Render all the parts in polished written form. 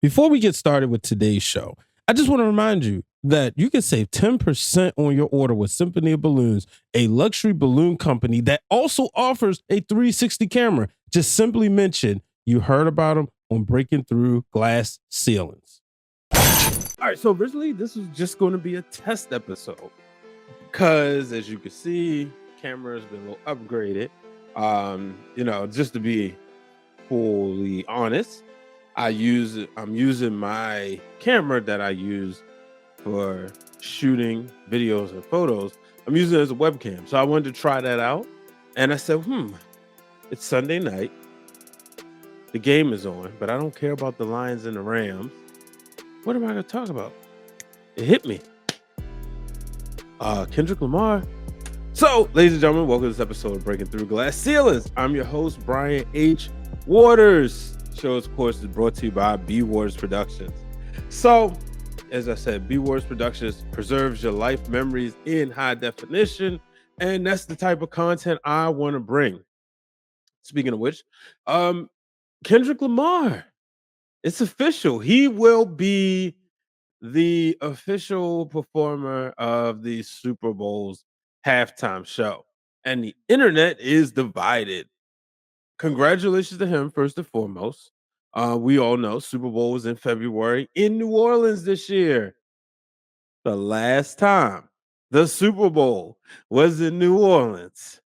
Before we get started with today's show, I just want to remind you that you can save 10% on your order with Symphony of Balloons, a luxury balloon company that also offers a 360 camera. Just simply mention you heard about them on Breaking Through Glass Ceilings. All right, so originally this was just going to be a test episode because, as you can see, camera has been a little upgraded. Just to be fully honest, I'm using my camera that I use for shooting videos and photos. I'm using it as a webcam. So I wanted to try that out. And I said, it's Sunday night. The game is on, but I don't care about the Lions and the Rams. What am I gonna talk about? It hit me. Kendrick Lamar. So, ladies and gentlemen, welcome to this episode of Breaking Through Glass Ceilings. I'm your host, Brian H. Waters. Show, of course, is brought to you by B Waters Productions. So, as I said, B Waters Productions preserves your life memories in high definition, and that's the type of content I want to bring. Speaking of which, Kendrick Lamar, it's official. He will be the official performer of the Super Bowl's halftime show, and the internet is divided. Congratulations to him, first and foremost. We all know Super Bowl was in February in New Orleans this year. The last time the Super Bowl was in New Orleans,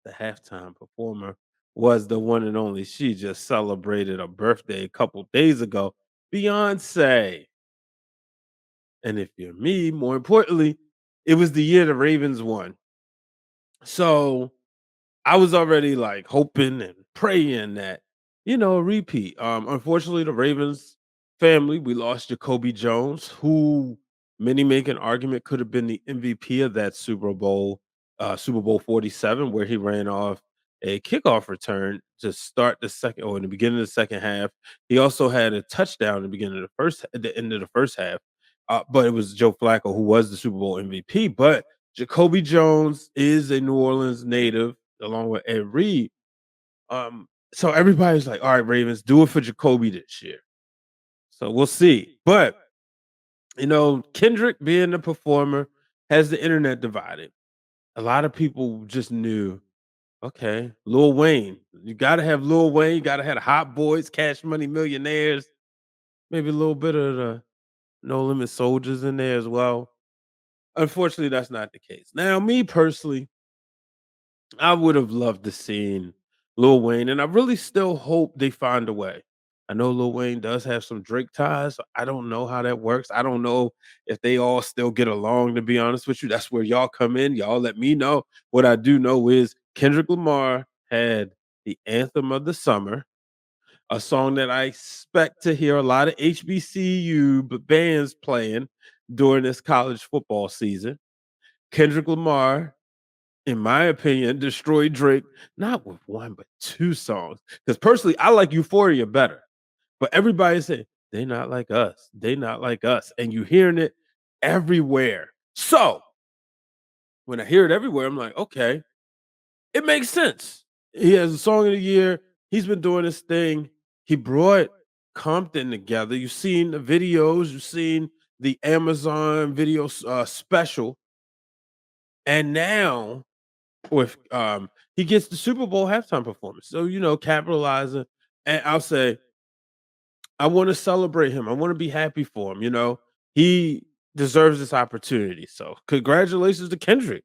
the halftime performer was the one and only. She just celebrated a birthday a couple days ago, Beyonce. And if you're me, more importantly, it was the year the Ravens won. So I was already like hoping and praying that, a repeat. Unfortunately, the Ravens family, we lost Jacoby Jones, who many make an argument could have been the MVP of that Super Bowl 47, where he ran off a kickoff return to start the second or in the beginning of the second half. He also had a touchdown in the beginning of the end of the first half. But it was Joe Flacco who was the Super Bowl MVP. But Jacoby Jones is a New Orleans native along with Ed Reed. So everybody's like, all right, Ravens, do it for Jacoby this year. So we'll see. But Kendrick being the performer has the internet divided. A lot of people just knew, okay, Lil Wayne. You gotta have Lil Wayne, you gotta have the Hot Boys, Cash Money Millionaires, maybe a little bit of the No Limit Soldiers in there as well. Unfortunately, that's not the case. Now, me personally, I would have loved to seen Lil Wayne, and I really still hope they find a way. I know Lil Wayne does have some Drake ties. So I don't know how that works. I don't know if they all still get along, to be honest with you. That's where y'all come in. Y'all let me know. What I do know is Kendrick Lamar had the anthem of the summer, a song that I expect to hear a lot of HBCU bands playing during this college football season. Kendrick Lamar, in my opinion, destroyed Drake, not with one, but two songs. Because personally, I like Euphoria better. But everybody said, they not like us. They not like us. And you hearing it everywhere. So when I hear it everywhere, I'm like, okay, it makes sense. He has a song of the year. He's been doing this thing. He brought Compton together. You've seen the videos, you've seen the Amazon video special. And now with he gets the Super Bowl halftime performance. So, capitalizing. And I'll say, I want to celebrate him. I want to be happy for him. He deserves this opportunity. So, congratulations to Kendrick.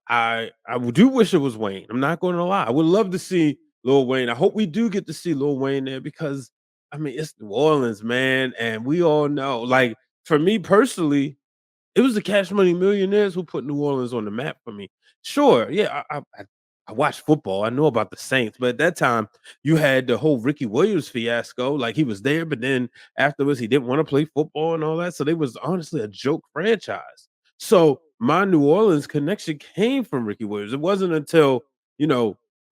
I do wish it was Wayne. I'm not going to lie. I would love to see Lil Wayne. I hope we do get to see Lil Wayne there because I mean it's New Orleans, man, and we all know. Like for me personally, it was the Cash Money Millionaires who put New Orleans on the map for me. Sure, yeah, I watched football. I know about the Saints, but at that time you had the whole Ricky Williams fiasco. Like he was there, but then afterwards he didn't want to play football and all that. So they was honestly a joke franchise. So my New Orleans connection came from Ricky Williams. It wasn't until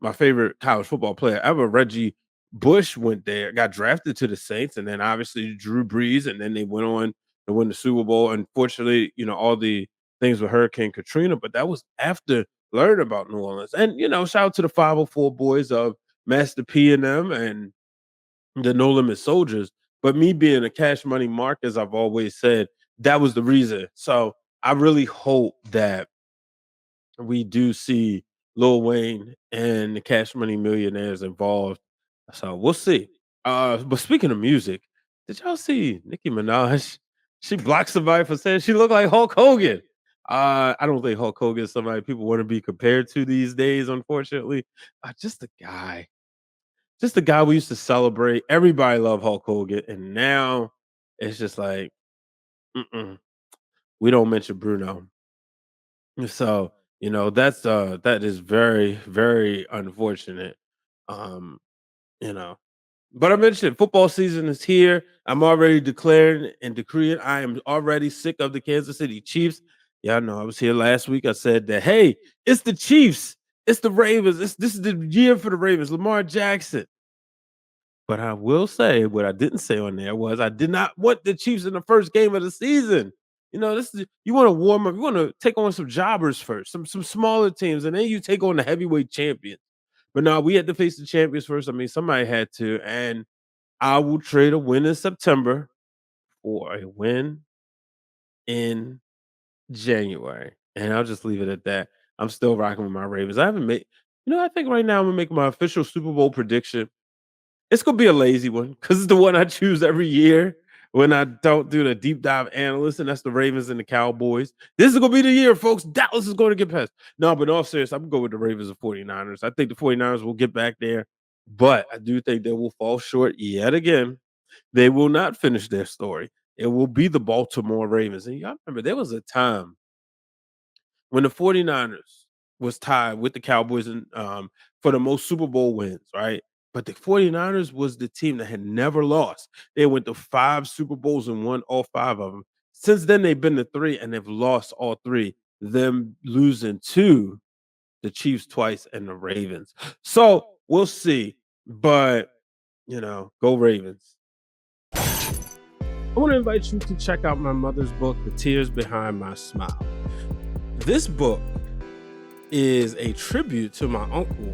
my favorite college football player ever, Reggie Bush, went there, got drafted to the Saints, and then obviously Drew Brees, and then they went on to win the Super Bowl. Unfortunately, all the things with Hurricane Katrina, but that was after learning about New Orleans. And shout out to the 504 boys of Master P and them and the No Limit Soldiers. But me being a Cash Money Mark, as I've always said, that was the reason. So I really hope that we do see Lil Wayne and the Cash Money Millionaires involved. So we'll see. But speaking of music, did y'all see Nicki Minaj? She blocked somebody for saying she looked like Hulk Hogan. I don't think Hulk Hogan is somebody people want to be compared to these days, unfortunately. Just the guy we used to celebrate. Everybody loved Hulk Hogan, and now it's just like, mm-mm, we don't mention Bruno. So, that is very, very unfortunate. Um, you know. But I mentioned football season is here. I'm already declaring and decreeing I am already sick of the Kansas City Chiefs. Yeah, I know I was here last week. I said that, hey, it's the Chiefs, it's the Ravens. This is the year for the Ravens, Lamar Jackson. But I will say what I didn't say on there was I did not want the Chiefs in the first game of the season. This is you want to warm up, you want to take on some jobbers first, some smaller teams, and then you take on the heavyweight champions. But now we had to face the champions first. I mean, somebody had to, and I will trade a win in September for a win in January. And I'll just leave it at that. I'm still rocking with my Ravens. I haven't made, I think right now I'm gonna make my official Super Bowl prediction. It's gonna be a lazy one because it's the one I choose every year when I don't do the deep dive analyst, and that's the Ravens and the Cowboys. This is gonna be the year, folks. Dallas is going to get past. No, but in all serious, I'm gonna go with the Ravens and 49ers. I think the 49ers will get back there, but I do think they will fall short yet again. They will not finish their story. It will be the Baltimore Ravens. And y'all remember there was a time when the 49ers was tied with the Cowboys for the most Super Bowl wins, right? But the 49ers was the team that had never lost. They went to 5 Super Bowls and won all 5 of them. Since then, they've been to 3 and they've lost all 3, them losing to the Chiefs twice and the Ravens. So we'll see. But, go Ravens. I want to invite you to check out my mother's book, The Tears Behind My Smile. This book is a tribute to my uncle,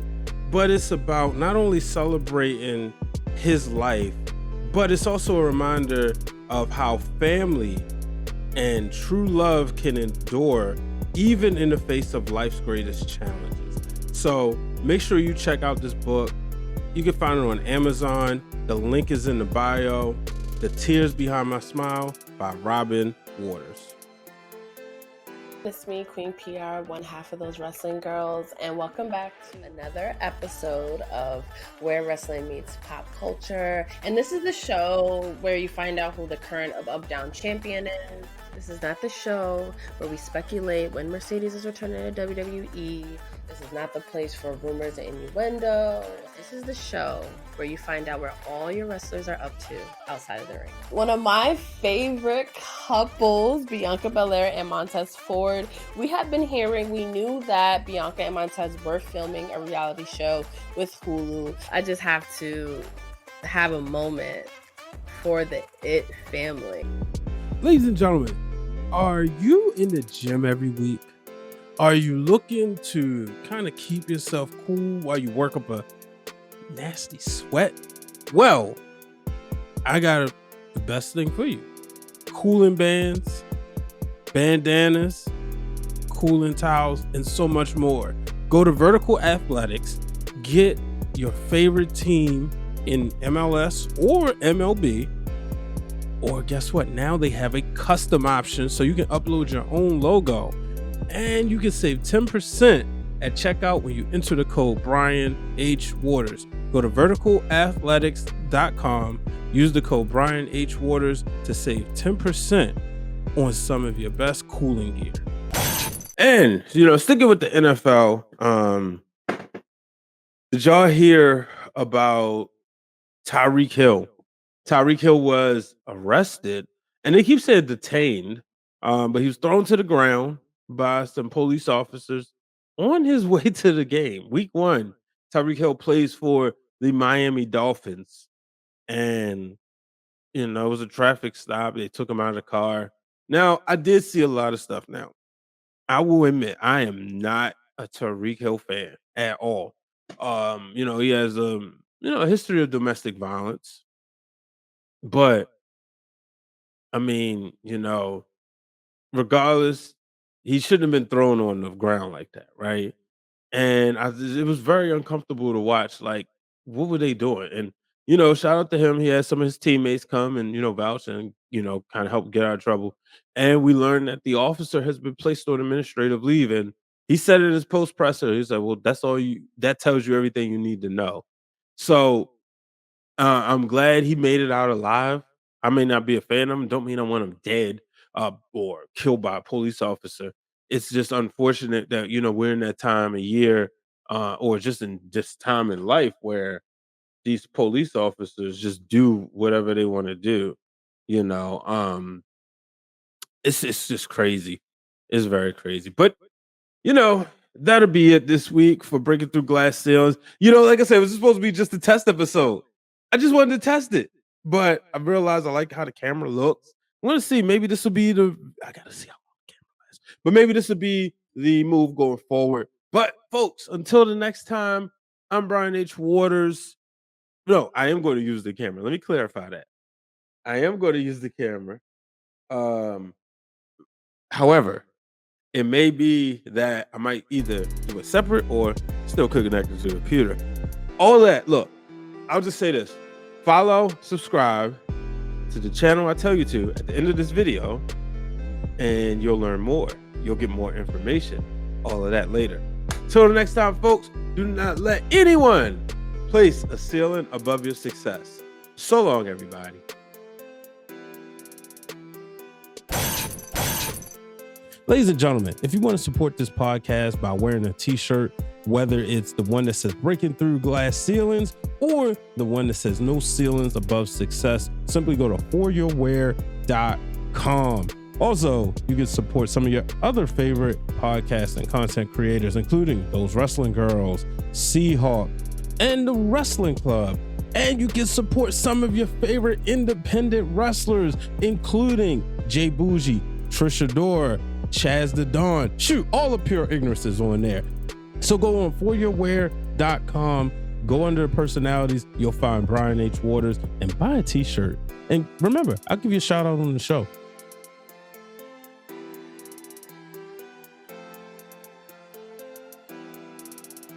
but it's about not only celebrating his life, but it's also a reminder of how family and true love can endure even in the face of life's greatest challenges. So make sure you check out this book. You can find it on Amazon. The link is in the bio. The Tears Behind My Smile by Robin Waters. It's me, Queen PR, one half of those wrestling girls, and welcome back to another episode of Where Wrestling Meets Pop Culture. And this is the show where you find out who the current Up Down champion is. This is not the show where we speculate when Mercedes is returning to WWE. This is not the place for rumors and innuendo. This is the show where you find out where all your wrestlers are up to outside of the ring. One of my favorite couples, Bianca Belair and Montez Ford. We knew that Bianca and Montez were filming a reality show with Hulu. I just have to have a moment for the It family. Ladies and gentlemen, are you in the gym every week? Are you looking to kind of keep yourself cool while you work up a nasty sweat? Well, I got the best thing for you. Cooling bands, bandanas, cooling towels, and so much more. Go to Vertical Athletics, get your favorite team in MLS or MLB, or guess what? Now they have a custom option so you can upload your own logo. And you can save 10% at checkout when you enter the code Brian H. Waters. Go to verticalathletics.com. Use the code Brian H. Waters to save 10% on some of your best cooling gear. And, sticking with the NFL, did y'all hear about Tyree Hill? Tyree Hill was arrested, and they keep saying detained, but he was thrown to the ground by some police officers on his way to the game. Week 1, Tyreek Hill plays for the Miami Dolphins, and it was a traffic stop. They took him out of the car. Now, I did see a lot of stuff. Now, I will admit I am not a Tyreek Hill fan at all. He has a history of domestic violence. But I mean, you know, regardless, he shouldn't have been thrown on the ground like that, right? And it was very uncomfortable to watch. Like, what were they doing? And shout out to him. He had some of his teammates come and vouch and kind of help get out of trouble. And we learned that the officer has been placed on administrative leave. And he said in his post presser, he said, "Well, that's all you. That tells you everything you need to know." So I'm glad he made it out alive. I may not be a fan of him. Don't mean I want him dead or killed by a police officer. It's just unfortunate that we're in that time of year or just in this time in life where these police officers just do whatever they want to do. You know, it's just crazy. It's very crazy. But you know, that'll be it this week for Breaking Through Glass Ceilings. Like I said, it was supposed to be just a test episode. I just wanted to test it, but I realized I like how the camera looks. I want to see, maybe this will be I gotta see how long the camera lasts, but maybe this will be the move going forward. But folks, until the next time, I'm Brian H. Waters. No, I am going to use the camera. Let me clarify that. I am going to use the camera. Um, However, it may be that I might either do it separate or still connected to the computer. All that, look, I'll just say this. Follow, subscribe to the channel I tell you to at the end of this video, and you'll learn more. You'll get more information. All of that later. Till the next time, folks, do not let anyone place a ceiling above your success. So long, everybody. Ladies and gentlemen, if you want to support this podcast by wearing a t-shirt, whether it's the one that says Breaking Through Glass Ceilings or the one that says No Ceilings Above Success, simply go to foryourwear.com. Also, you can support some of your other favorite podcasts and content creators, including Those Wrestling Girls, Seahawk, and the Wrestling Club. And you can support some of your favorite independent wrestlers, including Jay Bougie, Trisha Dora, Chaz the Dawn. Shoot, all the Pure Ignorance is on there. So go on foryourwear.com, go under personalities, you'll find Brian H. Waters, and buy a t-shirt. And remember, I'll give you a shout out on the show.